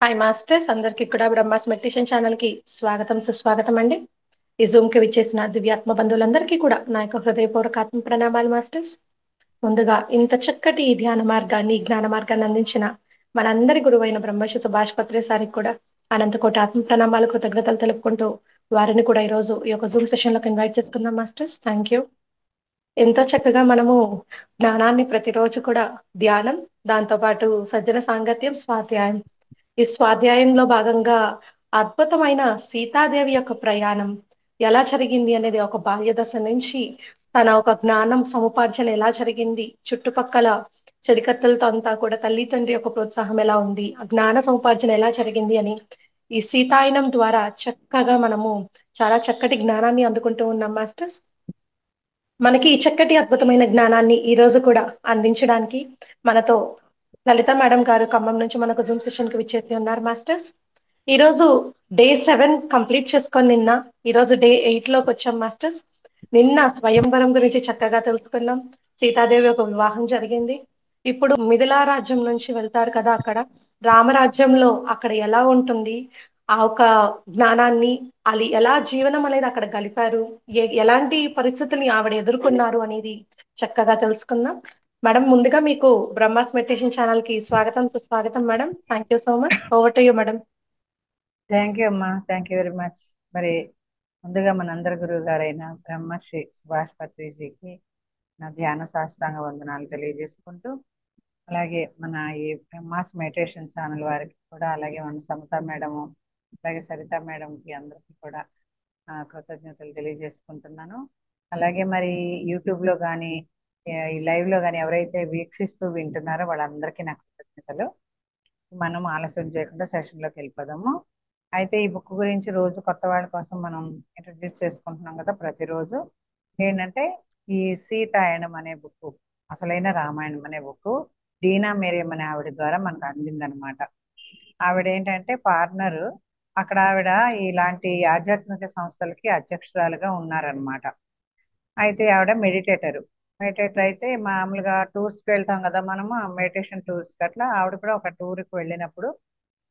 Hi masters, అందరికీ కూడా Brahma's meditation channel కి స్వాగతం సుస్వాగతం అండి. ఈ జూమ్ కి విచ్చేసిన దివ్యాత్మ బంధువులందరికీ కూడా నా యొక్క హృదయపూర్వక ఆత్మ ప్రణామాలు మాస్టర్స్. ముందుగా ఇంత చక్కటి ఈ ధ్యాన మార్గాన్ని జ్ఞాన మార్గాన్ని అందించిన మనందరి గురువైన బ్రహ్మశ్రీ సుభాష్ పత్రి సారికి కూడా అనంతకోటి ఆత్మ ప్రణామాలు కృతజ్ఞతలు తెలుపుకుంటూ వారిని కూడా ఈ రోజు ఈ యొక్క జూమ్ సెషన్ లోకి ఇన్వైట్ చేసుకుందాం మాస్టర్స్. Thank you. ఎంతో చక్కగా మనము జ్ఞానాన్ని ప్రతిరోజు కూడా ధ్యానం, దాంతో పాటు సజ్జన సాంగత్యం, స్వాధ్యాయం, ఈ స్వాధ్యాయంలో భాగంగా అద్భుతమైన సీతాదేవి యొక్క ప్రయాణం ఎలా జరిగింది అనేది ఒక బాల్య దశ నుంచి తన ఒక జ్ఞానం సముపార్జన ఎలా జరిగింది, చుట్టుపక్కల చెలికత్తెలతో అంతా కూడా తల్లి తండ్రి యొక్క ప్రోత్సాహం ఎలా ఉంది, ఆ జ్ఞాన సముపార్జన ఎలా జరిగింది అని ఈ సీతాయనం ద్వారా చక్కగా మనము చాలా చక్కటి జ్ఞానాన్ని అందుకుంటూ ఉన్నాం మాస్టర్స్. మనకి ఈ చక్కటి అద్భుతమైన జ్ఞానాన్ని ఈ రోజు కూడా అందించడానికి మనతో లలిత మేడం గారు ఖమ్మం నుంచి మనకు జూమ్ సెషన్ కి విచ్చేసి ఉన్నారు మాస్టర్స్. ఈ రోజు డే 7 కంప్లీట్ చేసుకొని ఈ రోజు డే 8 లోకి వచ్చాం మాస్టర్స్. నిన్న స్వయంవరం గురించి చక్కగా తెలుసుకున్నాం. సీతాదేవి ఒక వివాహం జరిగింది. ఇప్పుడు మిథిలా రాజ్యం నుంచి వెళ్తారు కదా, అక్కడ రామరాజ్యంలో అక్కడ ఎలా ఉంటుంది, ఆ ఒక జ్ఞానాన్ని అది ఎలా జీవనం అనేది అక్కడ గలిపారు, ఎలాంటి పరిస్థితుల్ని ఆవిడ ఎదుర్కొన్నారు అనేది చక్కగా తెలుసుకుందాం. మేడం, ముందుగా మీకు బ్రహ్మాస్ మెడిటేషన్ ఛానల్ కి స్వాగతం సుస్వాగతం madam. Thank you so much. Over to you madam. Thank you అమ్మా, థ్యాంక్ యూ వెరీ మచ్. మరి ముందుగా మనందరి గురువు గారైన బ్రహ్మశ్రీ సుభాష్ పత్రిజీకి నా ధ్యాన సాష్టాంగ వందనాలు తెలియజేసుకుంటూ, అలాగే మన ఈ బ్రహ్మాస్ మెడిటేషన్ ఛానల్ వారికి కూడా, అలాగే మన సమత మేడము, అలాగే సరిత మేడంకి అందరికీ కూడా కృతజ్ఞతలు తెలియజేసుకుంటున్నాను. అలాగే మరి యూట్యూబ్లో కానీ ఈ లైవ్లో కానీ ఎవరైతే వీక్షిస్తూ వింటున్నారో వాళ్ళందరికీ నా కృతజ్ఞతలు. మనం ఆలస్యం చేయకుండా సెషన్లోకి వెళ్ళిపోదాము. అయితే ఈ బుక్ గురించి రోజు కొత్త వాళ్ళ కోసం మనం ఇంట్రడ్యూస్ చేసుకుంటున్నాం కదా ప్రతిరోజు. ఏంటంటే ఈ సీతాయనం అనే బుక్, అసలైన రామాయణం అనే బుక్ డీనా మేరియం అనే ఆవిడ ద్వారా మనకు అందిందనమాట. ఆవిడ ఏంటంటే పార్ట్నర్, అక్కడ ఆవిడ ఇలాంటి ఆధ్యాత్మిక సంస్థలకి అధ్యక్షురాలుగా ఉన్నారనమాట. అయితే ఆవిడ మెడిటేటర్ అయితే మామూలుగా టూర్స్కి వెళ్తాం కదా మనము, మెడిటేషన్ టూర్స్కి. అట్లా ఆవిడ కూడా ఒక టూర్కి వెళ్ళినప్పుడు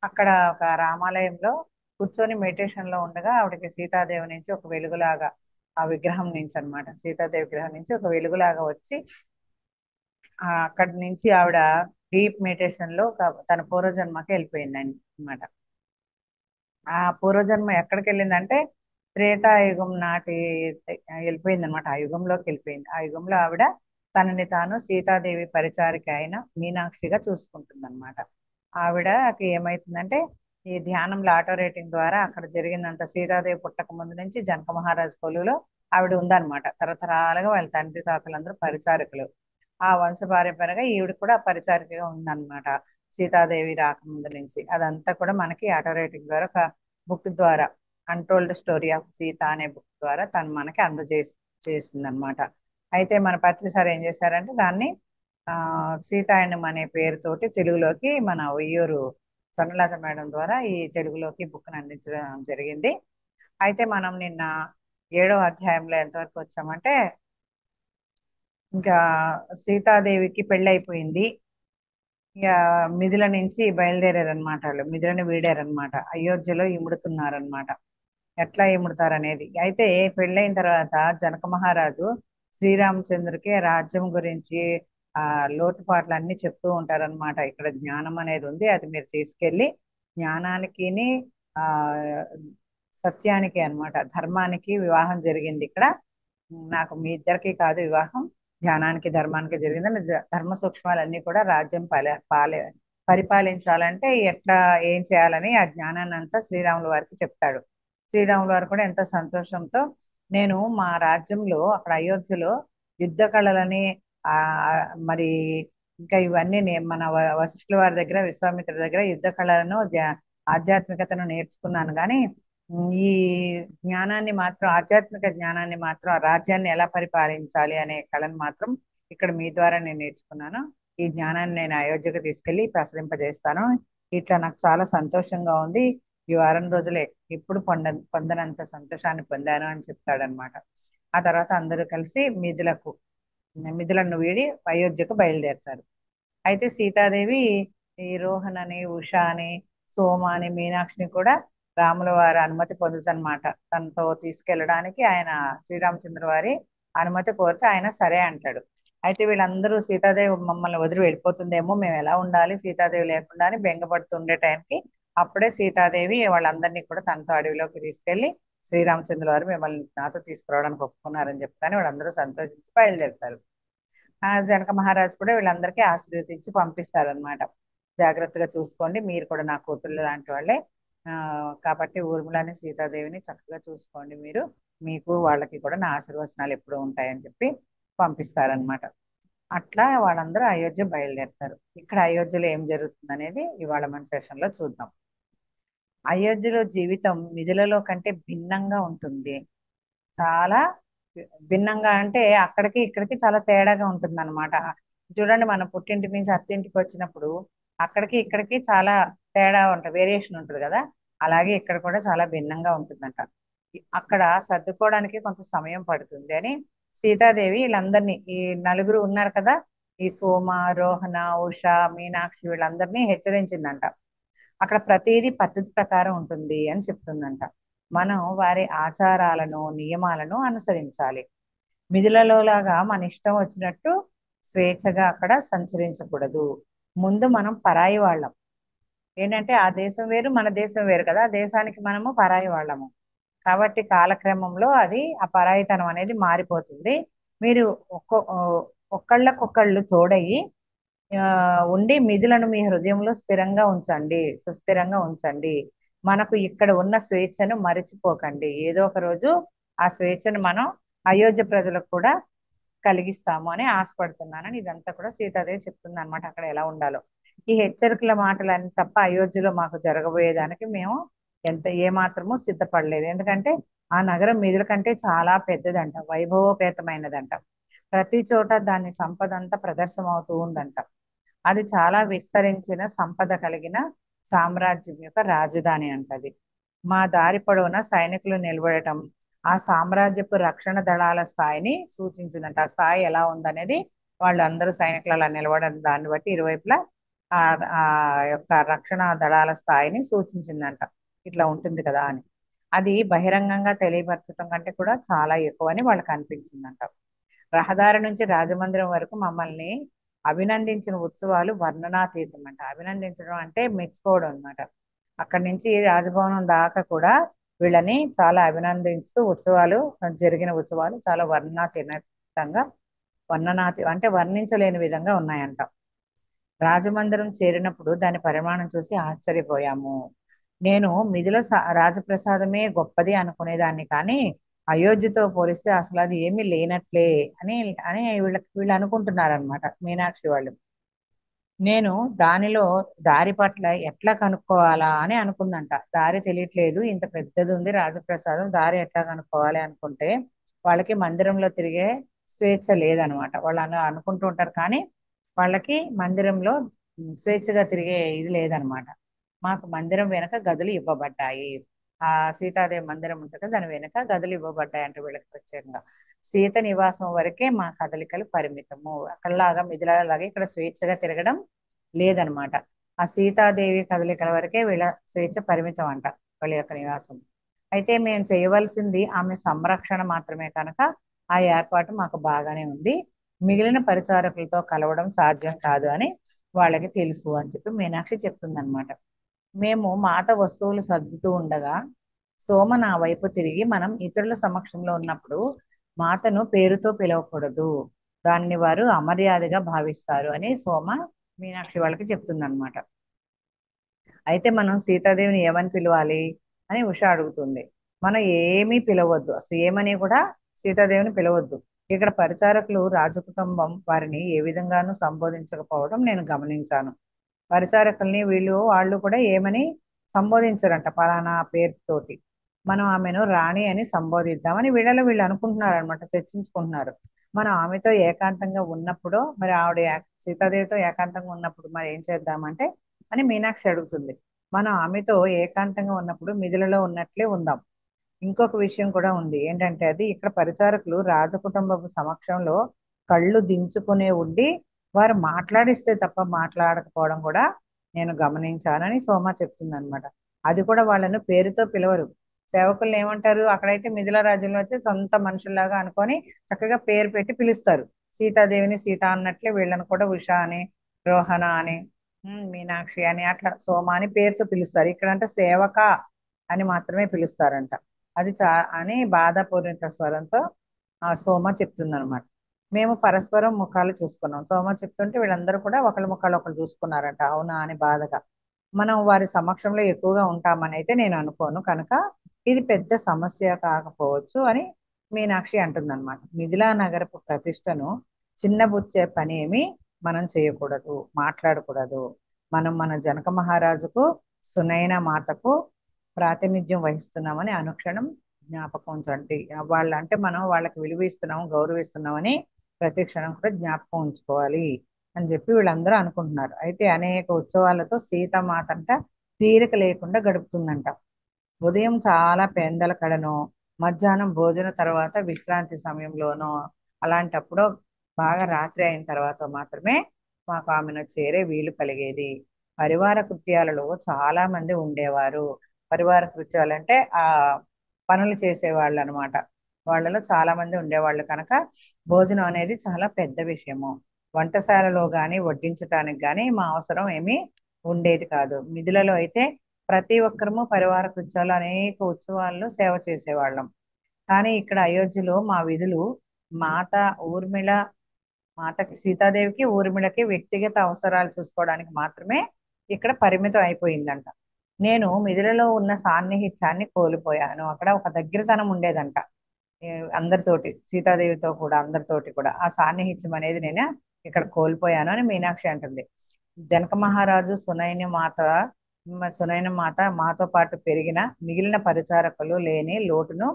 అక్కడ ఒక రామాలయంలో కూర్చొని మెడిటేషన్ లో ఉండగా ఆవిడకి సీతాదేవి నుంచి ఒక వెలుగులాగా, ఆ విగ్రహం నుంచి అనమాట, సీతాదేవి విగ్రహం నుంచి ఒక వెలుగులాగా వచ్చి అక్కడి నుంచి ఆవిడ డీప్ మెడిటేషన్ లో తన పూర్వజన్మకి వెళ్ళిపోయింది అనమాట. ఆ పూర్వజన్మ ఎక్కడికి వెళ్ళిందంటే త్రేతాయుగం నాటి వెళ్ళిపోయింది అనమాట. ఆ యుగంలోకి వెళ్ళిపోయింది. ఆ యుగంలో ఆవిడ తనని తాను సీతాదేవి పరిచారిక అయిన మీనాక్షిగా చూసుకుంటుంది అనమాట. ఆవిడకి ఏమైతుందంటే ఈ ధ్యానంలో ఆటో రేటింగ్ ద్వారా అక్కడ జరిగినంత, సీతాదేవి పుట్టక ముందు నుంచి జనక మహారాజ్ కొలువులో ఆవిడ ఉందన్నమాట. తరతరాలుగా వాళ్ళ తండ్రి తాతలందరూ పరిచారికలు. ఆ వంశపారంపర్యంగా ఈవిడ కూడా పరిచారికగా ఉందన్నమాట సీతాదేవి రాకముందు నుంచి. అదంతా కూడా మనకి ఆటో రేటింగ్ ద్వారా ఒక బుక్ ద్వారా, అన్టోల్డ్ స్టోరీ ఆఫ్ సీత అనే బుక్ ద్వారా తను మనకి చేసింది అనమాట. అయితే మన పత్రి సార్ ఏం చేశారంటే దాన్ని సీతాయనం అనే పేరుతోటి తెలుగులోకి మన ఉయ్యూరు స్వర్ణలత మేడం ద్వారా ఈ తెలుగులోకి బుక్ని అందించడం జరిగింది. అయితే మనం నిన్న 7వ అధ్యాయంలో ఎంతవరకు వచ్చామంటే, ఇంకా సీతాదేవికి పెళ్ళైపోయింది. ఇక మిథిల నుంచి బయలుదేరారనమాట. వాళ్ళు మిథిలని వీడారనమాట. అయోధ్యలో ఇముడుతున్నారనమాట. ఎట్లా ఇముడతారనేది. అయితే పెళ్ళైన తర్వాత జనక మహారాజు శ్రీరామచంద్రుకి రాజ్యం గురించి లోటుపాట్లు అన్ని చెప్తూ ఉంటారనమాట. ఇక్కడ జ్ఞానం అనేది ఉంది, అది మీరు తీసుకెళ్ళి జ్ఞానానికి ఆ సత్యానికి అనమాట, ధర్మానికి వివాహం జరిగింది ఇక్కడ. నాకు మీ ఇద్దరికి కాదు వివాహం, జ్ఞానానికి ధర్మానికి జరిగిందని ధర్మ సూక్ష్మాలన్నీ కూడా రాజ్యం పరిపాలించాలంటే ఎట్లా ఏం చేయాలని ఆ జ్ఞానాన్ని అంతా శ్రీరాముల వారికి చెప్తాడు. శ్రీరాముల వారు కూడా ఎంతో సంతోషంతో, నేను మా రాజ్యంలో అక్కడ అయోధ్యలో యుద్ధ కళలని ఆ మరి ఇంకా ఇవన్నీ మన వశిష్ఠుల వారి దగ్గర, విశ్వామిత్రుడి దగ్గర యుద్ధ కళలను ఆధ్యాత్మికతను నేర్చుకున్నాను. కానీ ఈ జ్ఞానాన్ని మాత్రం, ఆధ్యాత్మిక జ్ఞానాన్ని మాత్రం, ఆ రాజ్యాన్ని ఎలా పరిపాలించాలి అనే కళను మాత్రం ఇక్కడ మీ ద్వారా నేను నేర్చుకున్నాను. ఈ జ్ఞానాన్ని నేను అయోధ్యకు తీసుకెళ్లి ప్రసరింపజేస్తాను. ఇట్లా నాకు చాలా సంతోషంగా ఉంది. ఈ వారం రోజులే ఎప్పుడు పొందనంత సంతోషాన్ని పొందాను అని చెప్తాడనమాట. ఆ తర్వాత అందరూ కలిసి మిథులను వీడి అయోధ్యకు బయలుదేరుతారు. అయితే సీతాదేవి ఈ రోహన్ అని, ఉష అని, సోమాని మీనాక్షిని కూడా రాముల వారి అనుమతి పొందుతనమాట. తనతో తీసుకెళ్ళడానికి ఆయన శ్రీరామచంద్ర వారి అనుమతి కోరితే ఆయన సరే అంటాడు. అయితే వీళ్ళందరూ సీతాదేవి మమ్మల్ని వదిలి వెళ్ళిపోతుందేమో, మేము ఎలా ఉండాలి సీతాదేవి లేకుండా అని బెంగపడుతుండే టైంకి అప్పుడే సీతాదేవి వాళ్ళందరినీ కూడా తనతో అడవిలోకి తీసుకెళ్లి శ్రీరామచంద్ర వారు మిమ్మల్ని నాతో తీసుకురావడానికి ఒప్పుకున్నారని చెప్తాను వాళ్ళందరూ సంతోషించి బయలుదేరుతారు. జనక మహారాజు కూడా వీళ్ళందరికీ ఆశీర్వదించి పంపిస్తారనమాట. జాగ్రత్తగా చూసుకోండి, మీరు కూడా నా కూతుళ్ళు లాంటి వాళ్ళే, కాబట్టి ఊర్మిళని సీతాదేవిని చక్కగా చూసుకోండి, మీరు మీకు వాళ్ళకి కూడా నా ఆశీర్వచనాలు ఎప్పుడూ ఉంటాయని చెప్పి పంపిస్తారనమాట. అట్లా వాళ్ళందరూ అయోధ్య బయలుదేరుతారు. ఇక్కడ అయోధ్యలో ఏం జరుగుతుంది అనేది ఇవాళ మన సెషన్లో చూద్దాం. అయోధ్యలో జీవితం మిథిలలో కంటే భిన్నంగా ఉంటుంది. చాలా భిన్నంగా అంటే అక్కడికి ఇక్కడికి చాలా తేడాగా ఉంటుంది అనమాట. చూడండి, మన పుట్టింటి నుంచి అత్తింటికి వచ్చినప్పుడు అక్కడికి ఇక్కడికి చాలా తేడా ఉంటుంది, వేరియేషన్ ఉంటుంది కదా. అలాగే ఇక్కడ కూడా చాలా భిన్నంగా ఉంటుందంట. అక్కడ సర్దుకోవడానికి కొంత సమయం పడుతుంది అని సీతాదేవి వీళ్ళందరినీ, ఈ నలుగురు ఉన్నారు కదా, ఈ సోమ, రోహన, ఉష, మీనాక్షి వీళ్ళందరినీ హెచ్చరించిందంట. అక్కడ ప్రతిదీ పద్ధతి ప్రకారం ఉంటుంది అని చెప్తుందంట. మనం వారి ఆచారాలను నియమాలను అనుసరించాలి. మిథులలో లాగా మన ఇష్టం వచ్చినట్టు స్వేచ్ఛగా అక్కడ సంచరించకూడదు. ముందు మనం పరాయి వాళ్ళం. ఏంటంటే ఆ దేశం వేరు మన దేశం వేరు కదా, ఆ దేశానికి మనము పరాయి వాళ్ళము. కాబట్టి కాలక్రమంలో అది ఆ పరాయితనం అనేది మారిపోతుంది. మీరు ఒక్కళ్ళకొకళ్ళు తోడయి ఉండి మిథులను మీ హృదయంలో స్థిరంగా ఉంచండి, సుస్థిరంగా ఉంచండి. మనకు ఇక్కడ ఉన్న స్వేచ్ఛను మరిచిపోకండి. ఏదో ఒక రోజు ఆ స్వేచ్ఛను మనం అయోధ్య ప్రజలకు కూడా కలిగిస్తాము అని ఆశపడుతున్నానని ఇదంతా కూడా సీతాదేవి చెప్తుంది అనమాట, అక్కడ ఎలా ఉండాలో. ఈ హెచ్చరికల మాటలన్నీ తప్ప అయోధ్యలో మాకు జరగబోయేదానికి మేము ఏమాత్రము సిద్ధపడలేదు. ఎందుకంటే ఆ నగరం మిథుల కంటే చాలా పెద్దదంట, వైభవోపేతమైనదంట. ప్రతి చోట దాని సంపద అంతా ప్రదర్శనం అవుతూ ఉందంట. అది చాలా విస్తరించిన సంపద కలిగిన సామ్రాజ్యం యొక్క రాజధాని అంటది. మా దారి పొడవున సైనికులు నిలబడటం ఆ సామ్రాజ్యపు రక్షణ దళాల స్థాయిని సూచించిందంట. ఆ స్థాయి ఎలా ఉందనేది వాళ్ళందరూ సైనికులు అలా నిలబడడం దాన్ని బట్టి ఇరువైపులా ఆ ఆ యొక్క రక్షణ దళాల స్థాయిని సూచించిందంట. ఇట్లా ఉంటుంది కదా అని. అది బహిరంగంగా తెలియపరచడం కంటే కూడా చాలా ఎక్కువ అని వాళ్ళకి అనిపించిందంట. రహదారి నుంచి రాజమందిరం వరకు మమ్మల్ని అభినందించిన ఉత్సవాలు వర్ణనాతీతం అంట. అభినందించడం అంటే మెచ్చుకోవడం అనమాట. అక్కడి నుంచి రాజభవనం దాకా కూడా వీళ్ళని చాలా అభినందిస్తూ జరిగిన ఉత్సవాలు చాలా వర్ణనాతీతంగా, అంటే వర్ణించలేని విధంగా ఉన్నాయంట. రాజమందిరం చేరినప్పుడు దాని పరిమాణం చూసి ఆశ్చర్యపోయాము. నేను మిథిల రాజప్రసాదమే గొప్పది అనుకునేదాన్ని, కానీ అయోధ్యతో పోలిస్తే అసలు అది ఏమీ లేనట్లే అని అని వీళ్ళు అనుకుంటున్నారనమాట, మీనాక్షి వాళ్ళు. నేను దానిలో దారి పట్ల ఎట్లా కనుక్కోవాలా అని అనుకుందంట. దారి తెలియట్లేదు, ఇంత పెద్దది ఉంది రాజప్రసాదం, దారి ఎట్లా కనుక్కోవాలి అనుకుంటే వాళ్ళకి మందిరంలో తిరిగే స్వేచ్ఛ లేదనమాట. వాళ్ళు అనుకుంటూ ఉంటారు, కానీ వాళ్ళకి మందిరంలో స్వేచ్ఛగా తిరిగే ఇది లేదనమాట. మాకు మందిరం వెనక గదులు ఇవ్వబడ్డాయి. ఆ సీతాదేవి మందిరం ఉంటుంది, దాని వెనక గదులు ఇవ్వబడ్డాయి అంటే వీళ్ళకి ప్రత్యేకంగా. సీత నివాసం వరకే మా కదలికలు పరిమితము. అక్కడలాగా మిథిలలాగా ఇక్కడ స్వేచ్ఛగా తిరగడం లేదనమాట. ఆ సీతాదేవి కదలికల వరకే వీళ్ళ స్వేచ్ఛ పరిమితం అంట, వాళ్ళ యొక్క నివాసం. అయితే మేము చేయవలసింది ఆమె సంరక్షణ మాత్రమే కనుక ఆ ఏర్పాటు మాకు బాగానే ఉంది. మిగిలిన పరిచారకులతో కలవడం సాధ్యం కాదు అని వాళ్ళకి తెలుసు అని చెప్పి మీనాక్షి చెప్తుంది అనమాట. మేము మాత వస్తువులు సర్దుతూ ఉండగా సోమ నా వైపు తిరిగి, మనం ఇతరుల సమక్షంలో ఉన్నప్పుడు మాతను పేరుతో పిలవకూడదు, దాన్ని వారు అమర్యాదగా భావిస్తారు అని సోమ మీనాక్షి వాళ్ళకి చెప్తుంది అనమాట. అయితే మనం సీతాదేవిని ఏమని పిలవాలి అని ఉష అడుగుతుంది. మనం ఏమీ పిలవద్దు, అసలు ఏమని కూడా సీతాదేవిని పిలవద్దు. ఇక్కడ పరిచారకులు రాజకుటుంబం వారిని ఏ విధంగానూ సంబోధించకపోవడం నేను గమనించాను. పరిచారకుల్ని వాళ్ళు కూడా ఏమని సంబోధించరంట, పలానా పేరుతోటి. మనం ఆమెను రాణి అని సంబోధిద్దామని వీళ్ళు అనుకుంటున్నారు అనమాట, చర్చించుకుంటున్నారు. మనం ఆమెతో ఏకాంతంగా ఉన్నప్పుడు మరి సీతాదేవితో ఏకాంతంగా ఉన్నప్పుడు మరి ఏం చేద్దామంటే అని మీనాక్షి అడుగుతుంది. మనం ఆమెతో ఏకాంతంగా ఉన్నప్పుడు మిథిలలో ఉన్నట్లే ఉందాం. ఇంకొక విషయం కూడా ఉంది, ఏంటంటే అది ఇక్కడ పరిచారకులు రాజకుటుంబపు సమక్షంలో కళ్ళు దించుకునే ఉండి వారు మాట్లాడిస్తే తప్ప మాట్లాడకపోవడం కూడా నేను గమనించానని సోమ చెప్తుంది అనమాట. అది కూడా వాళ్ళను పేరుతో పిలవరు. సేవకుల్ని ఏమంటారు, అక్కడైతే మిథిల రాజ్యంలో అయితే సొంత మనుషుల్లాగా అనుకొని చక్కగా పేరు పెట్టి పిలుస్తారు. సీతాదేవిని సీత అన్నట్లే వీళ్ళని కూడా ఉష అని, రోహణ అని, మీనాక్షి అని, అట్లా సోమ అని పేరుతో పిలుస్తారు. ఇక్కడంటే సేవక అని మాత్రమే పిలుస్తారంట. అది అని బాధాపూరిత స్వరంతో ఆ సోమ చెప్తుందన్నమాట. మేము పరస్పరం ముఖాలు చూసుకున్నాం. సోమ చెప్తుంటే వీళ్ళందరూ కూడా ఒకళ్ళ ముఖాలు ఒకళ్ళు చూసుకున్నారంట. అవునా అని బాధగా. మనం వారి సమక్షంలో ఎక్కువగా ఉంటామని అయితే నేను అనుకోను కనుక ఇది పెద్ద సమస్య కాకపోవచ్చు అని మీనాక్షి అంటుందన్నమాట. మిథిలా నగరపు ప్రతిష్టను చిన్నబుచ్చే పని ఏమి మనం చేయకూడదు, మాట్లాడకూడదు. మనం మన జనక మహారాజుకు, సునైన మాతకు ప్రాతినిధ్యం వహిస్తున్నామని అనుక్షణం జ్ఞాపకం ఉంచండి. వాళ్ళ అంటే మనం వాళ్ళకి విలువ ఇస్తున్నాం, గౌరవిస్తున్నామని ప్రతి క్షణం కూడా జ్ఞాపకం ఉంచుకోవాలి అని చెప్పి వీళ్ళందరూ అనుకుంటున్నారు. అయితే అనేక ఉత్సవాలతో సీతామాత అంట తీరిక లేకుండా గడుపుతుందంట. ఉదయం చాలా పెందల కడనో, మధ్యాహ్నం భోజన తర్వాత విశ్రాంతి సమయంలోనో, అలాంటప్పుడు బాగా రాత్రి అయిన తర్వాత మాత్రమే మాకు ఆమెను చేరే వీలు కలిగేది. పరివార కృత్యాలలో చాలా మంది ఉండేవారు. పరివార కృత్యాలు అంటే పనులు చేసేవాళ్ళు అనమాట. వాళ్ళలో చాలా మంది ఉండేవాళ్ళు కనుక భోజనం అనేది చాలా పెద్ద విషయము. వంటశాలలో కానీ వడ్డించటానికి కానీ మా అవసరం ఏమీ ఉండేది కాదు. మిథులలో అయితే ప్రతి ఒక్కరము పరివార కృత్యాలు అనేక ఉత్సవాల్లో సేవ చేసేవాళ్ళం. కానీ ఇక్కడ అయోధ్యలో మా విధులు మాత ఊర్మిళ మాతకి సీతాదేవికి ఊర్మిళకి వ్యక్తిగత అవసరాలు చూసుకోవడానికి మాత్రమే ఇక్కడ పరిమితం అయిపోయిందంట. నేను మిథిలలో ఉన్న సాన్నిహిత్యాన్ని కోల్పోయాను. అక్కడ ఒక దగ్గరతనం ఉండేదంట. ఏ, అందరితోటి సీతాదేవితో కూడా అందరితోటి కూడా ఆ సాన్నిహిత్యం అనేది నేను ఇక్కడ కోల్పోయాను అని మీనాక్షి అంటుంది. జనక మహారాజు సునైన మాత మాతో పాటు పెరిగిన మిగిలిన పరిచారకులు లేని లోటును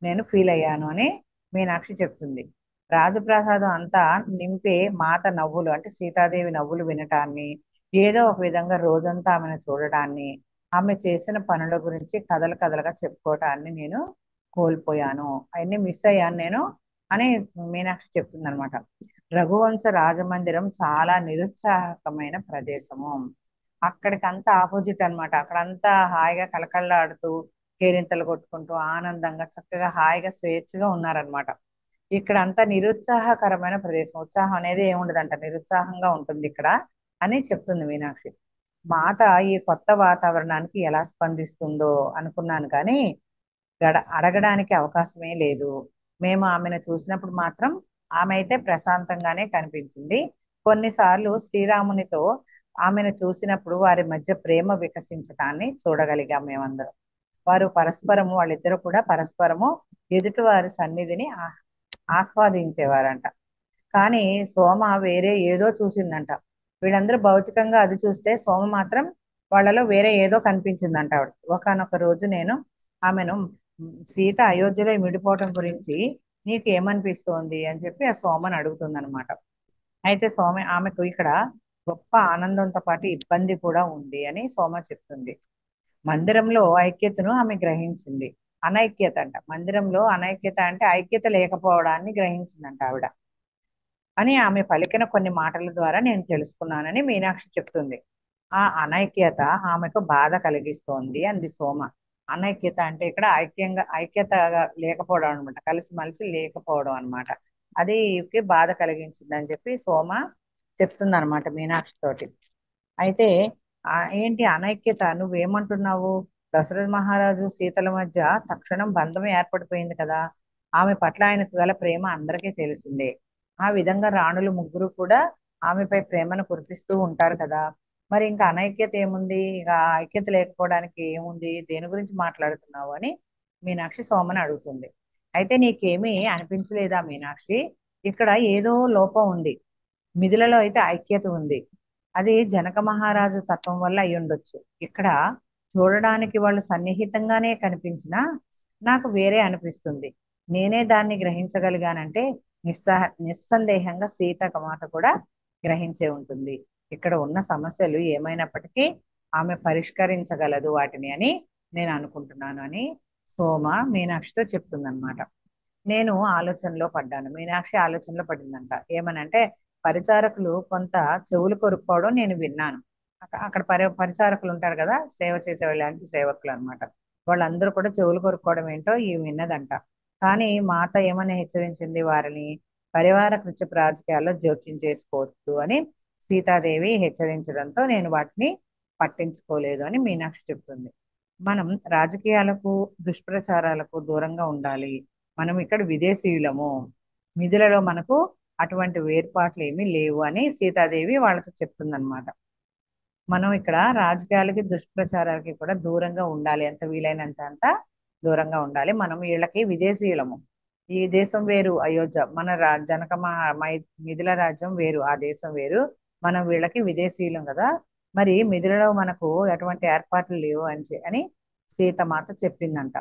నేను ఫీల్ అయ్యాను అని మీనాక్షి చెప్తుంది. రాజప్రసాదం అంతా నింపే మాత నవ్వులు అంటే సీతాదేవి నవ్వులు వినటాన్ని, ఏదో ఒక విధంగా రోజంతా ఆమెను చూడటాన్ని, ఆమె చేసిన పనుల గురించి కథలు కథలుగా చెప్పుకోవటాన్ని నేను కోల్పోయాను, అవన్నీ మిస్ అయ్యాను నేను అని మీనాక్షి చెప్తుంది అనమాట. రఘువంశ రాజమందిరం చాలా నిరుత్సాహకమైన ప్రదేశము. అక్కడికంతా ఆపోజిట్ అన్నమాట. అక్కడంతా హాయిగా కలకల్లాడుతూ కేరింతలు కొట్టుకుంటూ ఆనందంగా చక్కగా హాయిగా స్వేచ్ఛగా ఉన్నారనమాట. ఇక్కడ అంతా నిరుత్సాహకరమైన ప్రదేశం. ఉత్సాహం అనేది ఏముండదంట, నిరుత్సాహంగా ఉంటుంది ఇక్కడ అని చెప్తుంది మీనాక్షి. మాత ఈ కొత్త వాతావరణానికి ఎలా స్పందిస్తుందో అనుకున్నాను కానీ అడగడానికి అవకాశమే లేదు. మేము ఆమెను చూసినప్పుడు మాత్రం ఆమె అయితే ప్రశాంతంగానే కనిపించింది. కొన్నిసార్లు శ్రీరామునితో ఆమెను చూసినప్పుడు వారి మధ్య ప్రేమ వికసించటాన్ని చూడగలిగాం మేమందరం. వారు పరస్పరము వాళ్ళిద్దరూ కూడా పరస్పరము ఎదుటి వారి సన్నిధిని ఆస్వాదించేవారంట. కానీ సోమ వేరే ఏదో చూసిందంట. వీళ్ళందరూ భౌతికంగా అది చూస్తే సోమ మాత్రం వాళ్ళలో వేరే ఏదో కనిపించిందంట ఆవిడ. ఒకానొక రోజు నేను ఆమెను సీత అయోధ్యలో మిడిపోవటం గురించి నీకు ఏమనిపిస్తోంది అని చెప్పి ఆ సోమని అడుగుతుందన్నమాట. అయితే ఆమెకు ఇక్కడ గొప్ప ఆనందంతో పాటు ఇబ్బంది కూడా ఉంది అని సోమ చెప్తుంది. మందిరంలో ఐక్యతను ఆమె గ్రహించింది. అనైక్యత అంట, మందిరంలో అనైక్యత అంటే ఐక్యత లేకపోవడాన్ని గ్రహించిందంట ఆవిడ అని ఆమె పలికిన కొన్ని మాటల ద్వారా నేను తెలుసుకున్నానని మీనాక్షి చెప్తుంది. ఆ అనైక్యత ఆమెకు బాధ కలిగిస్తోంది అంది సోమ. అనైక్యత అంటే ఇక్కడ ఐక్యతగా లేకపోవడం అనమాట, కలిసిమలిసి లేకపోవడం అనమాట. అది బాధ కలిగించింది అని చెప్పి సోమ చెప్తుంది అనమాట మీనాక్షి తోటి. అయితే ఏంటి అనైక్యత, నువ్వేమంటున్నావు? దశరథ మహారాజు సీతల మధ్య తక్షణం బంధం ఏర్పడిపోయింది కదా. ఆమె పట్ల ఆయనకు గల ప్రేమ అందరికీ తెలిసిందే. ఆ విధంగా రాణులు ముగ్గురు కూడా ఆమెపై ప్రేమను కురిపిస్తూ ఉంటారు కదా. మరి ఇంకా అనైక్యత ఏముంది? ఇక ఐక్యత లేకపోవడానికి ఏముంది? దేని గురించి మాట్లాడుతున్నావు అని మీనాక్షి సోమని అడుగుతుంది. అయితే నీకేమీ అనిపించలేదా మీనాక్షి, ఇక్కడ ఏదో లోపం ఉంది. మిథిలలో అయితే ఐక్యత ఉంది. అది జనక మహారాజు తత్వం వల్ల అయి ఉండొచ్చు. ఇక్కడ చూడడానికి వాళ్ళు సన్నిహితంగానే కనిపించినా నాకు వేరే అనిపిస్తుంది. నేనే దాన్ని గ్రహించగలిగానంటే నిస్సందేహంగా సీతకమాత కూడా గ్రహించే ఉంటుంది. ఇక్కడ ఉన్న సమస్యలు ఏమైనప్పటికీ ఆమె పరిష్కరించగలదు వాటిని అని నేను అనుకుంటున్నాను అని సోమ మీనాక్షితో చెప్తుందన్నమాట. నేను ఆలోచనలో పడ్డాను, మీనాక్షి ఆలోచనలో పడిందంట. ఏమనంటే పరిచారకులు కొంత చెవులు కొరుక్కోవడం నేను విన్నాను. అక్కడ పరిచారకులు ఉంటారు కదా, సేవ చేసే వాళ్ళకి సేవకులు అన్నమాట. వాళ్ళందరూ కూడా చెవులు కొరుక్కోవడం ఏంటో ఈ విన్నదంట. కానీ మాత ఏమని హెచ్చరించింది వారిని? పరివార కృత్య రాజకీయాల్లో జోక్యం చేసుకోవద్దు అని సీతాదేవి హెచ్చరించడంతో నేను వాటిని పట్టించుకోలేదు అని మీనాక్షి చెప్తుంది. మనం రాజకీయాలకు, దుష్ప్రచారాలకు దూరంగా ఉండాలి. మనం ఇక్కడ విదేశీయులము, నిధులలో మనకు అటువంటి వేర్పాట్లు ఏమీ లేవు అని సీతాదేవి వాళ్ళతో చెప్తుందన్నమాట. మనం ఇక్కడ రాజకీయాలకి, దుష్ప్రచారాలకి కూడా దూరంగా ఉండాలి. ఎంత వీలైనంత అంత దూరంగా ఉండాలి. మనం వీళ్ళకి విదేశీయులము. ఈ దేశం వేరు అయోధ్య, మన జనక మిథిల రాజ్యం వేరు, ఆ దేశం వేరు. మనం వీళ్ళకి విదేశీయులం కదా, మరి మిథిలలో మనకు ఎటువంటి ఏర్పాట్లు లేవు అని సీతమాత చెప్పిందంట.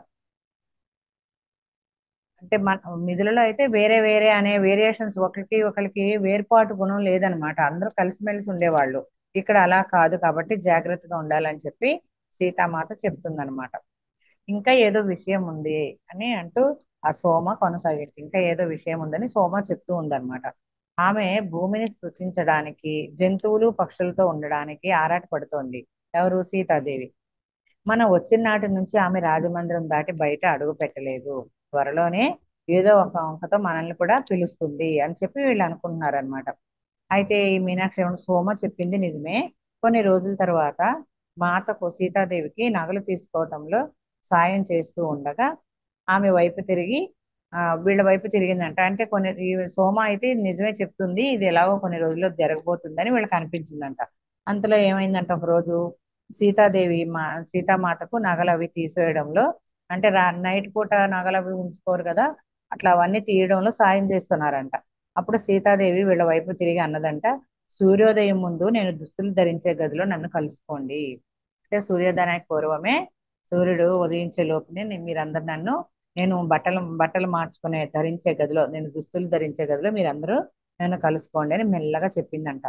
అంటే మన మిథులలో అయితే వేరే వేరే అనే వేరియేషన్స్, ఒకరికి ఒకరికి వేర్పాటు గుణం లేదనమాట. అందరూ కలిసిమెలిసి ఉండేవాళ్ళు. ఇక్కడ అలా కాదు, కాబట్టి జాగ్రత్తగా ఉండాలని చెప్పి సీతామాత చెప్తుందనమాట. ఇంకా ఏదో విషయం ఉంది అని అంటూ ఆ సోమ కొనసాగింది. ఇంకా ఏదో విషయం ఉందని సోమ చెప్తూ ఉందన్నమాట. ఆమె భూమిని స్పృశించడానికి, జంతువులు పక్షులతో ఉండడానికి ఆరాట పడుతోంది. ఎవరు? సీతాదేవి. మనం వచ్చిన నాటి నుంచి ఆమె రాజమందిరం దాటి బయట అడుగు పెట్టలేదు. త్వరలోనే ఏదో ఒక వంకతో మనల్ని కూడా పిలుస్తుంది అని చెప్పి వీళ్ళు అనుకుంటున్నారనమాట. అయితే ఈ మీనాక్షి సోమ చెప్పింది నిజమే. కొన్ని రోజుల తర్వాత మాతకు, సీతాదేవికి నగలు తీసుకోవటంలో సాయం చేస్తూ ఉండగా ఆమె వైపు తిరిగి వీళ్ళ వైపు తిరిగిందంట. అంటే ఈ సోమ అయితే నిజమే చెప్తుంది, ఇది ఎలాగో కొన్ని రోజుల్లో జరగబోతుందని వీళ్ళకి అనిపించిందంట. అంతలో ఏమైందంట, ఒక రోజు సీతాదేవి సీతామాతకు నగలు అవి తీసేయడంలో, అంటే నైట్ పూట నగలు అవి ఉంచుకోరు కదా, అట్లా అవన్నీ తీయడంలో సాయం చేస్తున్నారంట. అప్పుడు సీతాదేవి వీళ్ళ వైపు తిరిగి అన్నదంట, సూర్యోదయం ముందు నేను దుస్తులు ధరించే గదిలో నన్ను కలుసుకోండి. అంటే సూర్యోదయానికి పూర్వమే, సూర్యుడు ఉదయించే లోపునే మీరందరు నన్ను, నేను బట్టలు బట్టలు మార్చుకునే ధరించే గదిలో, నేను దుస్తులు ధరించే గదిలో మీరందరూ నన్ను కలుసుకోండి అని మెల్లగా చెప్పిందంట.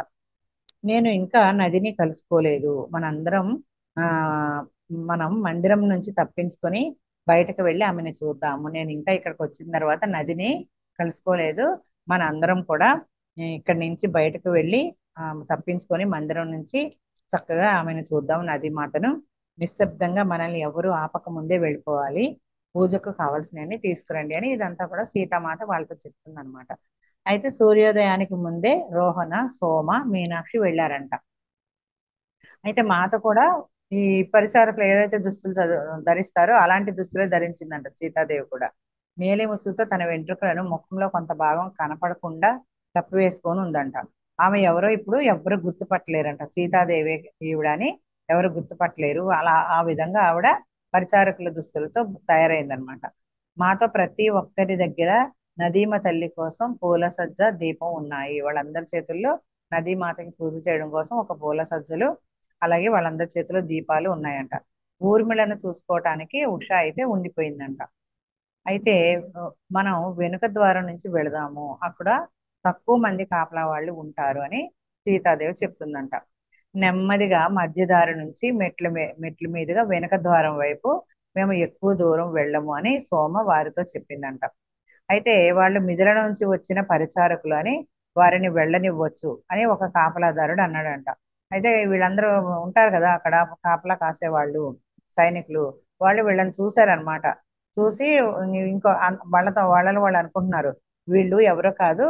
నేను ఇంకా నదిని కలుసుకోలేదు. మనందరం ఆ మనం మందిరం నుంచి తప్పించుకొని బయటకు వెళ్ళి ఆమెను చూద్దాము. నేను ఇంకా ఇక్కడికి వచ్చిన తర్వాత నదిని కలుసుకోలేదు. మన అందరం కూడా ఇక్కడి నుంచి బయటకు వెళ్ళి తప్పించుకొని మందిరం నుంచి చక్కగా ఆమెను చూద్దాం. నది మాతను నిశ్శబ్దంగా, మనల్ని ఎవరు ఆపక ముందే వెళ్ళిపోవాలి. పూజకు కావాల్సినవన్నీ తీసుకురండి అని ఇదంతా కూడా సీతామాత వాళ్ళతో చెప్తుంది అనమాట. అయితే సూర్యోదయానికి ముందే రోహణ, సోమ, మీనాక్షి వెళ్ళారంట. అయితే మాత కూడా ఈ పరిచారకులు ఏదైతే దుస్తులు ధరిస్తారో అలాంటి దుస్తులే ధరించిందంట సీతాదేవి కూడా. నీలి ముసుగుతో తన వెంట్రుకలను ముఖంలో కొంత భాగం కనపడకుండా కప్పివేసుకొని ఉందంట. ఆమె ఎవరో ఇప్పుడు ఎవరు గుర్తుపట్టలేరంట. సీతాదేవి ఈవిడ అని ఎవరు గుర్తుపట్టలేరు. అలా ఆ విధంగా ఆవిడ పరిచారకుల దుస్తులతో తయారైందనమాట. మాతో ప్రతి ఒక్కరి దగ్గర నదీమ తల్లి కోసం పూల సజ్జ, దీపం ఉన్నాయి. వాళ్ళందరి చేతుల్లో నదీమాతకి పూజ చేయడం కోసం ఒక పూల సజ్జలు, అలాగే వాళ్ళందరి చేతిలో దీపాలు ఉన్నాయంట. ఊర్మిళను చూసుకోవటానికి ఉష అయితే ఉండిపోయిందంట. అయితే మనం వెనుక ద్వారం నుంచి వెళదాము, అక్కడ తక్కువ మంది కాపలా వాళ్ళు ఉంటారు అని సీతాదేవి చెప్తుందంట. నెమ్మదిగా మధ్యదారి నుంచి మెట్ల మీదుగా వెనుక ద్వారం వైపు మేము ఎక్కువ దూరం వెళ్ళము అని సోమ వారితో చెప్పిందంట. అయితే వాళ్ళు మిథిల నుంచి వచ్చిన పరిచారకులు అని వారిని వెళ్ళనివ్వచ్చు అని ఒక కాపలాదారుడు అన్నాడంట. అయితే వీళ్ళందరూ ఉంటారు కదా అక్కడ కాపలా కాసేవాళ్ళు, సైనికులు, వాళ్ళు వీళ్ళని చూశారనమాట. చూసి ఇంకో వాళ్ళలో వాళ్ళు అనుకుంటున్నారు, వీళ్ళు ఎవరో కాదు,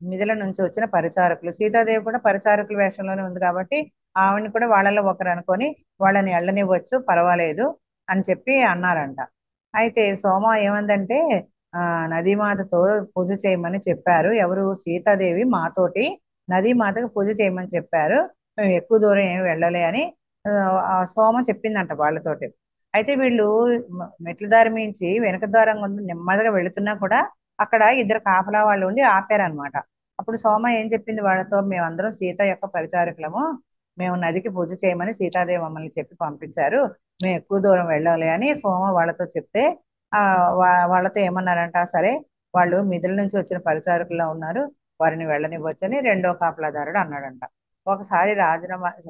మిథిల నుంచి వచ్చిన పరిచారకులు. సీతాదేవి కూడా పరిచారకుల వేషంలోనే ఉంది కాబట్టి ఆవిడని కూడా వాళ్ళలో ఒకరు అనుకొని వాళ్ళని వెళ్ళనివ్వచ్చు, పర్వాలేదు అని చెప్పి అన్నారంట. అయితే సోమ ఏమందంటే, నదీమాతతో పూజ చేయమని చెప్పారు. ఎవరు? సీతాదేవి మాతోటి నదీమాతకు పూజ చేయమని చెప్పారు. మేము ఎక్కువ దూరం ఏమి వెళ్ళలే అని ఆ సోమ చెప్పిందంట వాళ్ళతోటి. అయితే వీళ్ళు మెట్ల దారి మించి వెనక ద్వారం గుండా నెమ్మదిగా వెళుతున్నా కూడా అక్కడ ఇద్దరు కాపలా వాళ్ళు ఉండి ఆపారనమాట. అప్పుడు సోమ ఏం చెప్పింది వాళ్ళతో, మేమందరం సీత యొక్క పరిచారకులము, మేము నదికి పూజ చేయమని సీతాదేవి మమ్మల్ని చెప్పి పంపించారు, మేము ఎక్కువ దూరం వెళ్ళాలి అని సోమ వాళ్ళతో చెప్తే ఆ వాళ్ళతో ఏమన్నారంట, సరే వాళ్ళు మిథుల నుంచి వచ్చిన పరిచారకుల్లో ఉన్నారు, వారిని వెళ్ళనివ్వచ్చని రెండో కాపలాదారుడు అన్నాడంట. ఒకసారి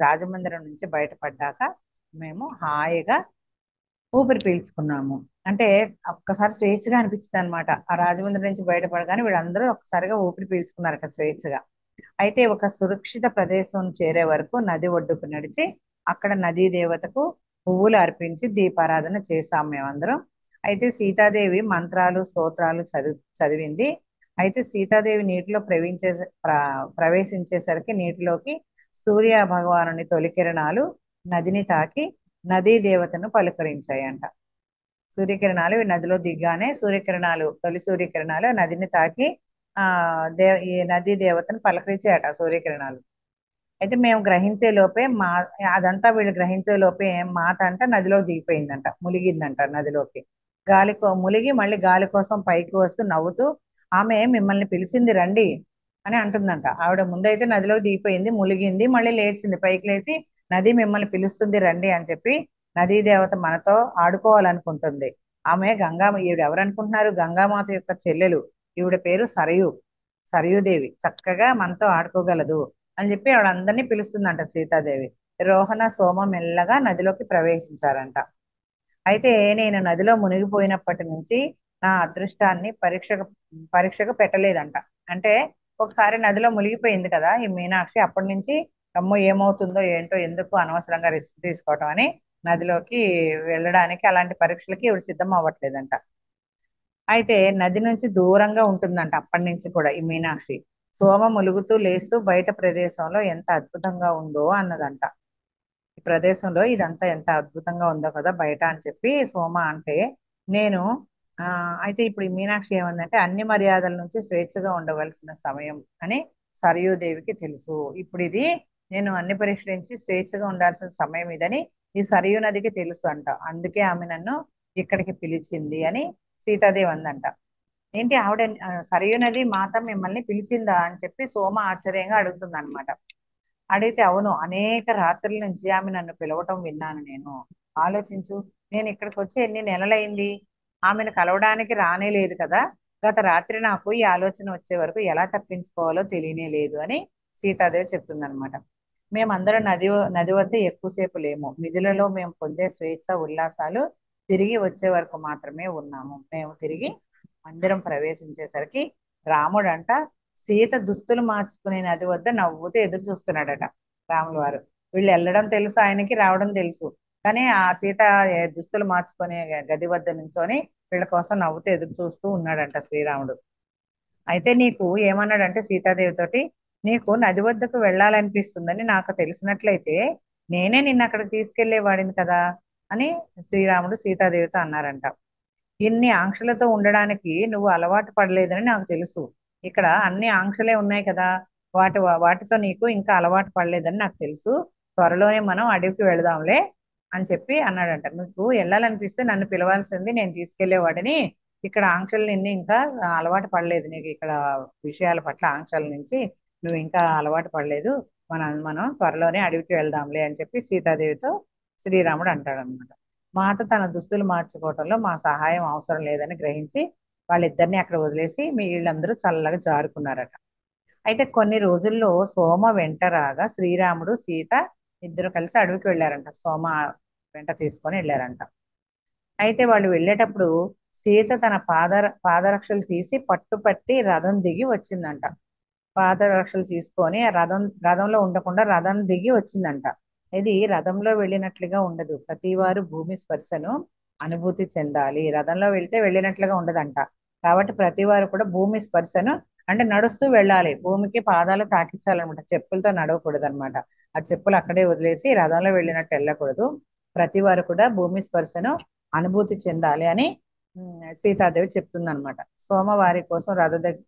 రాజమందిరం నుంచి బయటపడ్డాక మేము హాయిగా ఊపిరి పీల్చుకున్నాము. అంటే ఒక్కసారి స్వేచ్ఛగా అనిపించింది అనమాట. ఆ రాజమండ్రి నుంచి బయటపడగానే వీళ్ళందరూ ఒక్కసారిగా ఊపిరి పీల్చుకున్నారట స్వేచ్ఛగా. అయితే ఒక సురక్షిత ప్రదేశం చేరే వరకు నది ఒడ్డుకు నడిచి అక్కడ నదీ దేవతకు పువ్వులు అర్పించి దీపారాధన చేశాం మేమందరం. అయితే సీతాదేవి మంత్రాలు స్తోత్రాలు చదివింది. అయితే సీతాదేవి నీటిలో ప్రవేశించేసరికి నీటిలోకి సూర్య భగవానుని తొలి కిరణాలు నదిని తాకి నదీ దేవతను పలుకరించాయంట. సూర్యకిరణాలు నదిలో దిగ్గానే సూర్యకిరణాలు తొలి సూర్యకిరణాలు నదిని తాకి ఆ ఈ నదీ దేవతను పలకరించాయట సూర్యకిరణాలు. అయితే మేము గ్రహించే లోపే అదంతా వీళ్ళు గ్రహించే లోపే మాత అంట నదిలో దిగిపోయిందంట, ములిగిందంట నదిలోకి. ములిగి మళ్ళీ గాలి కోసం పైకి వస్తూ నవ్వుతూ ఆమె మిమ్మల్ని పిలిచింది రండి అని అంటుందంట. ఆవిడ ముందైతే నదిలో దిగిపోయింది, ములిగింది, మళ్ళీ లేచింది, పైకి లేచి నది మిమ్మల్ని పిలుస్తుంది రండి అని చెప్పి నదీ దేవత మనతో ఆడుకోవాలనుకుంటుంది. ఈవిడ ఎవరు అనుకుంటున్నారు? గంగామాత యొక్క చెల్లెలు. ఈవిడ పేరు సరయుదేవి. చక్కగా మనతో ఆడుకోగలదు అని చెప్పి ఆవిడందరినీ పిలుస్తుందంట సీతాదేవి. రోహణ సోమ మెల్లగా నదిలోకి ప్రవేశించారంట. అయితే నేను నదిలో మునిగిపోయినప్పటి నుంచి నా అదృష్టాన్ని పరీక్షకు పెట్టలేదంట. అంటే ఒకసారి నదిలో మునిగిపోయింది కదా ఈ మీనాక్షి, అప్పటి నుంచి అమ్మో ఏమవుతుందో ఏంటో, ఎందుకు అనవసరంగా రిస్క్ తీసుకోవటం అని నదిలోకి వెళ్ళడానికి, అలాంటి పరీక్షలకి ఇవి సిద్ధం అవ్వట్లేదంట. అయితే నది నుంచి దూరంగా ఉంటుందంట అప్పటి నుంచి కూడా ఈ మీనాక్షి. సోమ ములుగుతూ లేస్తూ బయట ప్రదేశంలో ఎంత అద్భుతంగా ఉందో అన్నదంట. ఈ ప్రదేశంలో ఇదంతా ఎంత అద్భుతంగా ఉందో కదా బయట అని చెప్పి సోమ అంటే, నేను అయితే ఇప్పుడు ఈ మీనాక్షి ఏమందంటే అన్ని మర్యాదల నుంచి స్వేచ్ఛగా ఉండవలసిన సమయం అని సరయూదేవికి తెలుసు. ఇప్పుడు ఇది నేను అన్ని పరీక్షల నుంచి స్వేచ్ఛగా ఉండాల్సిన సమయం ఇదని ఈ సరయూ నదికి తెలుసు అంట. అందుకే ఆమె నన్ను ఇక్కడికి పిలిచింది అని సీతాదేవి అందంట. ఏంటి ఆవిడ సరయూ నది మాత మిమ్మల్ని పిలిచిందా అని చెప్పి సోమ ఆశ్చర్యంగా అడుగుతుంది అనమాట. అడిగితే అవును, అనేక రాత్రుల నుంచి ఆమె నన్ను పిలవటం విన్నాను నేను. ఆలోచించు, నేను ఇక్కడికి వచ్చి ఎన్ని నెలలైంది, ఆమెను కలవడానికి రానే లేదు కదా. గత రాత్రి నాకు ఈ ఆలోచన వచ్చే వరకు ఎలా తప్పించుకోవాలో తెలియనే లేదు అని సీతాదేవి చెప్తుందనమాట. మేమందరం నది వద్ద ఎక్కువసేపు లేము. నిధులలో మేము పొందే స్వేచ్ఛ ఉల్లాసాలు తిరిగి వచ్చే వరకు మాత్రమే ఉన్నాము. మేము తిరిగి మందిరం ప్రవేశించేసరికి రాముడంట సీత దుస్తులు మార్చుకునే నది వద్ద నవ్వుతూ ఎదురు చూస్తున్నాడట. రాముల వారు వీళ్ళు వెళ్ళడం తెలుసు ఆయనకి, రావడం తెలుసు, కానీ ఆ సీత దుస్తులు మార్చుకునే గది వద్ద నుంచొని వీళ్ళ కోసం నవ్వుతూ ఎదురు చూస్తూ ఉన్నాడంట శ్రీరాముడు. అయితే నీకు ఏమన్నాడంటే సీతాదేవి తోటి, నీకు నది వద్దకు వెళ్ళాలనిపిస్తుందని నాకు తెలిసినట్లయితే నేనే నిన్ను అక్కడికి తీసుకెళ్లేవాడిని కదా అని శ్రీరాముడు సీతాదేవితో అన్నారంట. ఇన్ని ఆంక్షలతో ఉండడానికి నువ్వు అలవాటు పడలేదని నాకు తెలుసు. ఇక్కడ అన్ని ఆంక్షలే ఉన్నాయి కదా, వాటితో నీకు ఇంకా అలవాటు పడలేదని నాకు తెలుసు. త్వరలోనే మనం అడవికి వెళదాంలే అని చెప్పి అన్నాడంట. నువ్వు వెళ్ళాలనిపిస్తే నన్ను పిలవాల్సింది, నేను తీసుకెళ్లేవాడిని. ఇక్కడ ఆంక్షలు నిన్ను ఇంకా అలవాటు పడలేదు, నీకు ఇక్కడ విషయాల పట్ల ఆంక్షల నుంచి నువ్వు ఇంకా అలవాటు పడలేదు. మనం త్వరలోనే అడవికి వెళ్దాంలే అని చెప్పి సీతాదేవితో శ్రీరాముడు అంటాడనమాట. మాత తన దుస్తులు మార్చుకోవటంలో మా సహాయం అవసరం లేదని గ్రహించి వాళ్ళిద్దరిని అక్కడ వదిలేసి వీళ్ళందరూ చల్లగా జారుకున్నారట. అయితే కొన్ని రోజుల్లో సోమ వెంట రాగా శ్రీరాముడు సీత ఇద్దరు కలిసి అడవికి వెళ్ళారంట. సోమ వెంట తీసుకొని వెళ్ళారంట. అయితే వాళ్ళు వెళ్ళేటప్పుడు సీత తన పాదరక్షలు తీసి పట్టుపట్టి రథం దిగి వచ్చిందంట. పాదరక్షలు తీసుకొని రథంలో ఉండకుండా రథం దిగి వచ్చిందంట. ఇది రథంలో వెళ్ళినట్లుగా ఉండదు, ప్రతివారు భూమి స్పర్శను అనుభూతి చెందాలి. రథంలో వెళ్తే వెళ్ళినట్లుగా ఉండదంట. కాబట్టి ప్రతివారు కూడా భూమి స్పర్శను అంటే నడుస్తూ వెళ్ళాలి, భూమికి పాదాలు తాకించాలన్నమాట, చెప్పులతో నడవకూడదు అనమాట. ఆ చెప్పులు అక్కడే వదిలేసి రథంలో వెళ్ళినట్టు వెళ్ళకూడదు. ప్రతివారు కూడా భూమి స్పర్శను అనుభూతి చెందాలి అని సీతాదేవి చెప్తుందనమాట. సోమవారి కోసం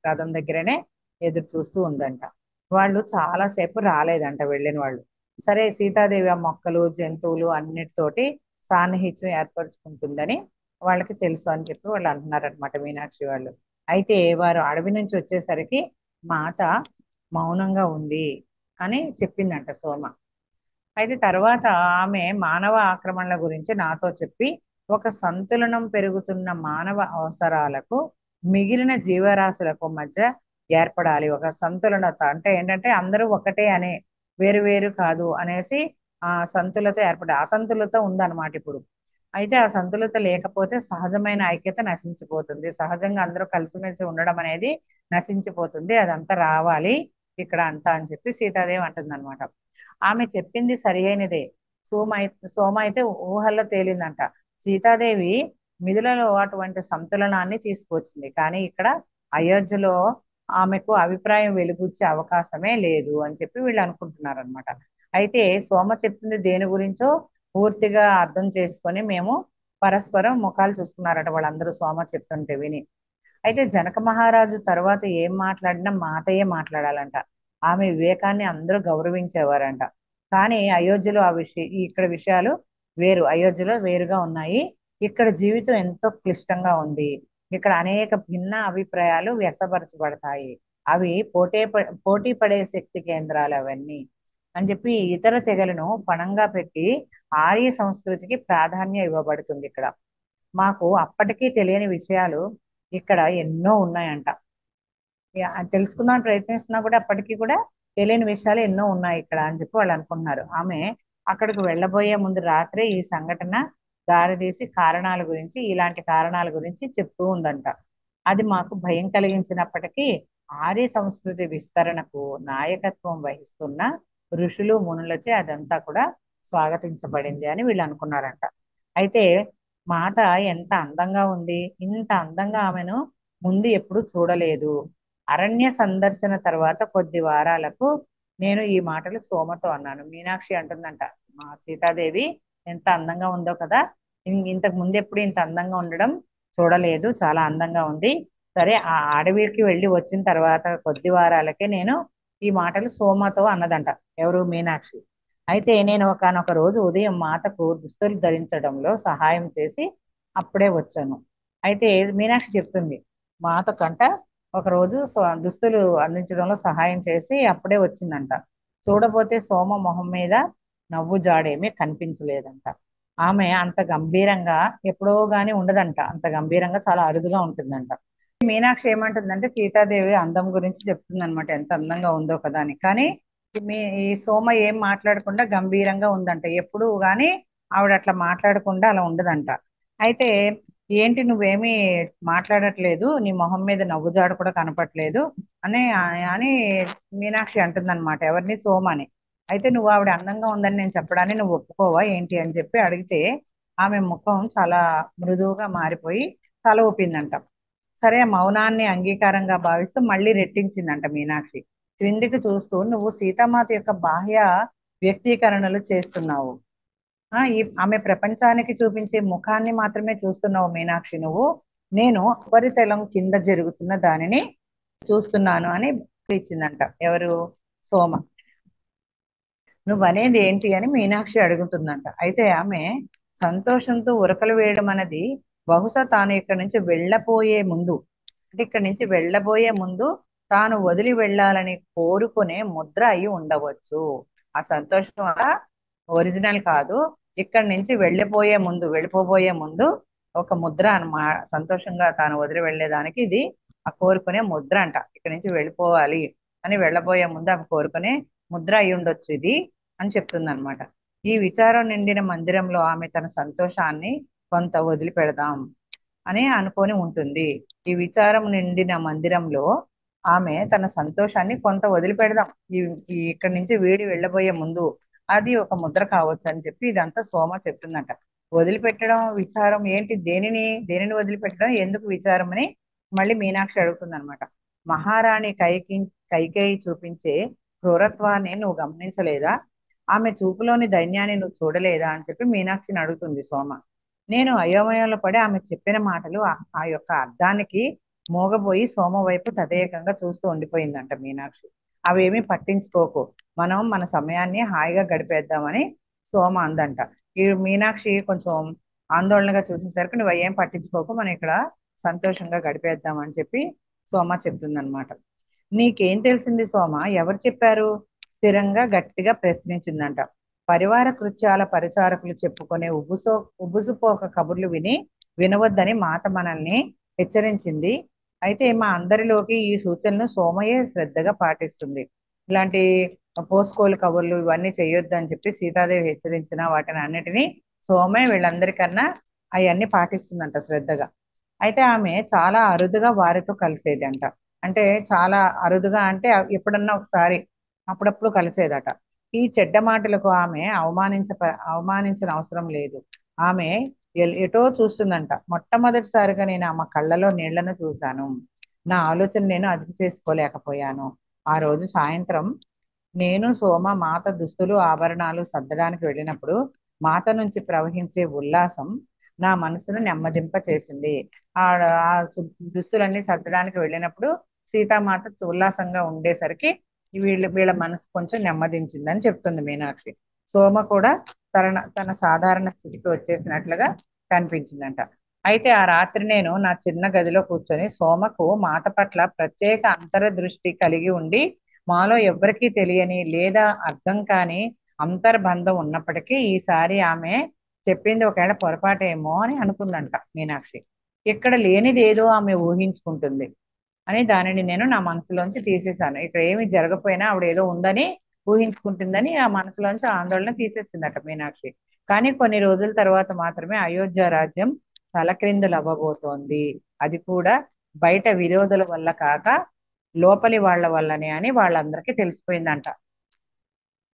రథం దగ్గరనే ఎదురు చూస్తూ ఉందంట. వాళ్ళు చాలాసేపు రాలేదంట వెళ్ళిన వాళ్ళు. సరే సీతాదేవి ఆ మొక్కలు జంతువులు అన్నిటితోటి సాన్నిహిత్యం ఏర్పరచుకుంటుందని వాళ్ళకి తెలుసు అని చెప్పి వాళ్ళు అంటున్నారనమాట మీనాక్షి వాళ్ళు. అయితే వారు అడవి నుంచి వచ్చేసరికి మాత మౌనంగా ఉంది అని చెప్పిందంట సోమ. అయితే తర్వాత ఆమె మానవ ఆక్రమణల గురించి నాతో చెప్పి ఒక సంతులనం పెరుగుతున్న మానవ అవసరాలకు మిగిలిన జీవరాశులకు మధ్య ఏర్పడాలి ఒక సంతులనత. అంటే ఏంటంటే అందరూ ఒకటే అనే, వేరు వేరు కాదు అనేసి ఆ సంతులత ఏర్పడే అసంతులత ఉందన్నమాట ఇప్పుడు. అయితే ఆ సంతులత లేకపోతే సహజమైన ఐక్యత నశించిపోతుంది, సహజంగా అందరూ కలిసిమెలిసి ఉండడం అనేది నశించిపోతుంది. అదంతా రావాలి, ఇక్కడ అంతా అని చెప్పి సీతాదేవి అంటుంది అనమాట. ఆమె చెప్పింది సరి అయినదే. సోమ అయితే ఊహల్లో తేలిందంట. సీతాదేవి మిథులలో అటువంటి సంతులనాన్ని తీసుకొచ్చింది, కానీ ఇక్కడ అయోధ్యలో ఆమెకు అభిప్రాయం వెలిబుచ్చే అవకాశమే లేదు అని చెప్పి వీళ్ళు అనుకుంటున్నారు అనమాట. అయితే సోమ చెప్తుంది దేని గురించో పూర్తిగా అర్థం చేసుకొని మేము పరస్పరం ముఖాలు చూసుకున్నారట వాళ్ళందరూ సోమ చెప్తుంటే విని. అయితే జనక మహారాజు తర్వాత ఏం మాట్లాడినా మాతయ్యే మాట్లాడాలంట. ఆమె వివేకాన్ని అందరూ గౌరవించేవారంట. కానీ అయోధ్యలో ఇక్కడ విషయాలు వేరు, అయోధ్యలో వేరుగా ఉన్నాయి. ఇక్కడ జీవితం ఎంతో క్లిష్టంగా ఉంది. ఇక్కడ అనేక భిన్న అభిప్రాయాలు వ్యక్తపరచబడతాయి. అవి పోటీ పడే శక్తి కేంద్రాలు అవన్నీ అని చెప్పి ఇతర తెగలను పణంగా పెట్టి ఆర్య సంస్కృతికి ప్రాధాన్యం ఇవ్వబడుతుంది ఇక్కడ. మాకు అప్పటికీ తెలియని విషయాలు ఇక్కడ ఎన్నో ఉన్నాయంట. అది తెలుసుకుందామని ప్రయత్నిస్తున్నా కూడా అప్పటికి కూడా తెలియని విషయాలు ఎన్నో ఉన్నాయి ఇక్కడ అని చెప్పి వాళ్ళు అనుకుంటున్నారు. ఆమె అక్కడికి వెళ్ళబోయే ముందు రాత్రే ఈ సంఘటన దారితీసి ఇలాంటి కారణాల గురించి చెప్తూ ఉందంట. అది మాకు భయం కలిగించినప్పటికీ ఆర్య సంస్కృతి విస్తరణకు నాయకత్వం వహిస్తున్న ఋషులు మునులచే అదంతా కూడా స్వాగతించబడింది అని వీళ్ళు అనుకున్నారంట. అయితే మాత ఎంత అందంగా ఉంది, ఇంత అందంగా ఆమెను ముందు ఎప్పుడు చూడలేదు. అరణ్య సందర్శన తర్వాత కొద్ది వారాలకు నేను ఈ మాటలు సోమతో అన్నాను. మీనాక్షి అంటుందంట, మా సీతాదేవి ఎంత అందంగా ఉందో కదా, ఇంతకు ముందు ఎప్పుడు ఇంత అందంగా ఉండడం చూడలేదు, చాలా అందంగా ఉంది. సరే, ఆ అడవికి వెళ్ళి వచ్చిన తర్వాత కొద్ది వారాలకే నేను ఈ మాటలు సోమతో అన్నదంట. ఎవరు? మీనాక్షి. అయితే నేను ఒకానొక రోజు ఉదయం మాతకు దుస్తులు ధరించడంలో సహాయం చేసి అప్పుడే వచ్చాను. అయితే మీనాక్షి చెప్తుంది, మాత కంట ఒకరోజు దుస్తులు అందించడంలో సహాయం చేసి అప్పుడే వచ్చిందంట. చూడబోతే సోమ మొహం మీద నవ్వు జాడేమీ కనిపించలేదంట. ఆమె అంత గంభీరంగా ఎప్పుడో గాని ఉండదంట, అంత గంభీరంగా చాలా అరుదుగా ఉంటుందంట. మీనాక్షి ఏమంటుందంటే సీతాదేవి అందం గురించి చెప్తుంది అనమాట, ఎంత అందంగా ఉందో కదా అని. కానీ ఈ సోమ ఏం మాట్లాడకుండా గంభీరంగా ఉందంట. ఎప్పుడు గాని ఆవిడ అట్లా మాట్లాడకుండా అలా ఉండదంట. అయితే ఏంటి నువ్వేమీ మాట్లాడట్లేదు, నీ మొహం మీద నవ్వుజాడు కూడా కనపట్లేదు అని అని మీనాక్షి అంటుందన్నమాట. ఎవరిని? సోమని. అయితే నువ్వు ఆవిడ అందంగా ఉందని నేను చెప్పడాన్ని నువ్వు ఒప్పుకోవా ఏంటి అని చెప్పి అడిగితే ఆమె ముఖం చాలా మృదువుగా మారిపోయి తల ఊపిందంట. సరే, మౌనాన్ని అంగీకారంగా భావిస్తూ మళ్ళీ రెట్టించిందంట మీనాక్షి. క్రిందికి చూస్తూ, నువ్వు సీతామాత యొక్క బాహ్య వ్యక్తీకరణలు చేస్తున్నావు. ఆమె ప్రపంచానికి చూపించే ముఖాన్ని మాత్రమే చూస్తున్నావు మీనాక్షి నువ్వు. నేను ఉపరితలం కింద జరుగుతున్న దానిని చూస్తున్నాను అని ఇచ్చిందంట. ఎవరు? సోమ. నువ్వనేది ఏంటి అని మీనాక్షి అడుగుతుందంట. అయితే ఆమె సంతోషంతో ఉరకలు వేయడం అనేది బహుశా తాను ఇక్కడి నుంచి వెళ్ళబోయే ముందు, అంటే ఇక్కడి నుంచి వెళ్ళబోయే ముందు తాను వదిలి వెళ్ళాలని కోరుకునే ముద్ర అయి ఉండవచ్చు. ఆ సంతోషం ఒరిజినల్ కాదు, ఇక్కడి నుంచి వెళ్ళిపోబోయే ముందు ఒక ముద్ర అన్నమా. సంతోషంగా తాను వదిలి వెళ్ళేదానికి ఇది ఆ కోరుకునే ముద్ర అంట. ఇక్కడి నుంచి వెళ్ళిపోవాలి అని వెళ్ళబోయే ముందు ఆమె కోరుకునే ముద్ర అయి ఉండొచ్చు ఇది అని చెప్తుంది అనమాట. ఈ విచారం నిండిన మందిరంలో ఆమె తన సంతోషాన్ని కొంత వదిలిపెడదాం అని అనుకొని ఉంటుంది. ఈ విచారం నిండిన మందిరంలో ఆమె తన సంతోషాన్ని కొంత వదిలిపెడదాం, ఇక్కడి నుంచి వీడి వెళ్ళబోయే ముందు, అది ఒక ముద్ర కావచ్చు అని చెప్పి ఇదంతా సోమ చెప్తుందంట. వదిలిపెట్టడం, విచారం ఏంటి? దేనిని వదిలిపెట్టడం, ఎందుకు విచారం అని మళ్ళీ మీనాక్షి అడుగుతుంది అనమాట. మహారాణి కైకేయి చూపించే క్రూరత్వాన్ని నువ్వు గమనించలేదా? ఆమె చూపులోని దైన్యాన్ని నువ్వు చూడలేదా అని చెప్పి మీనాక్షిని అడుగుతుంది సోమ. నేను అయోమయంలో పడి ఆమె చెప్పిన మాటలు ఆ యొక్క అర్థానికి మోగబోయి సోమ వైపు తదేకంగా చూస్తూ ఉండిపోయిందంట మీనాక్షి. అవేమీ పట్టించుకోకు, మనం మన సమయాన్ని హాయిగా గడిపేద్దామని సోమ అందంట. ఈ మీనాక్షి కొంచెం ఆందోళనగా చూసేసరికి నువ్వు ఏం పట్టించుకోకు, మనం ఇక్కడ సంతోషంగా గడిపేద్దాం అని చెప్పి సోమ చెప్తుందనమాట. నీకేం తెలిసింది సోమ? ఎవరు చెప్పారు? స్థిరంగా గట్టిగా ప్రశ్నించిందంట. పరివార కృత్యాల పరిచారకులు చెప్పుకునే ఉబ్బుసుపోక కబుర్లు వినవద్దని మాత మనల్ని హెచ్చరించింది. అయితే మా అందరిలోకి ఈ సూచనలు సోమయ్య శ్రద్ధగా పాటిస్తుంది. ఇలాంటి పోసుకోలు కబుర్లు ఇవన్నీ చేయొద్దు అని చెప్పి సీతాదేవి హెచ్చరించిన వాటిని అన్నిటినీ సోమయ్య వీళ్ళందరికన్నా అవన్నీ పాటిస్తుందంట శ్రద్ధగా. అయితే ఆమె చాలా అరుదుగా వారితో కలిసేది అంట. అంటే చాలా అరుదుగా, అంటే ఎప్పుడన్నా ఒకసారి అప్పుడప్పుడు కలిసేదట. ఈ చెడ్డ మాటలకు ఆమె అవమానించిన అవసరం లేదు. ఆమె ఎటో చూస్తుందంట. మొట్టమొదటిసారిగా నేను ఆమె కళ్ళలో నీళ్లను చూశాను. నా ఆలోచన నేను అదుపు చేసుకోలేకపోయాను. ఆ రోజు సాయంత్రం నేను సోమ మాత దుస్తులు ఆభరణాలు సర్దడానికి వెళ్ళినప్పుడు మాత నుంచి ప్రవహించే ఉల్లాసం నా మనసును నెమ్మదింప చేసింది. ఆ ఆ దుస్తులన్నీ సర్దడానికి వెళ్ళినప్పుడు సీతామాత ఉల్లాసంగా ఉండేసరికి వీళ్ళ మనసు కొంచెం నెమ్మదించిందని చెప్తుంది మీనాక్షి. సోమ కూడా తన సాధారణ స్థితికి వచ్చేసినట్లుగా కనిపించిందంట. అయితే ఆ రాత్రి నేను నా చిన్న గదిలో కూర్చొని సోమకు మాత పట్ల ప్రత్యేక అంతర్దృష్టి కలిగి ఉండి, మాలో ఎవ్వరికీ తెలియని లేదా అర్థం కాని అంతర్బంధం ఉన్నప్పటికీ ఈసారి ఆమె చెప్పింది ఒకవేళ పొరపాటేమో అని అనుకుందంట మీనాక్షి. ఇక్కడ లేనిది ఏదో ఆమె ఊహించుకుంటుంది అని దానిని నేను నా మనసులోంచి తీసేశాను. ఇక్కడ ఏమి జరగకపోయినా ఆవిడ ఏదో ఉందని ఊహించుకుంటుందని ఆ మనసులోంచి ఆందోళన తీసేసిందట మీనాక్షి. కానీ కొన్ని రోజుల తర్వాత మాత్రమే అయోధ్య రాజ్యం తలక్రిందులు అవ్వబోతోంది. అది కూడా బయట విరోధుల వల్ల కాక లోపలి వాళ్ళ వల్లనే అని వాళ్ళందరికీ తెలిసిపోయిందంట.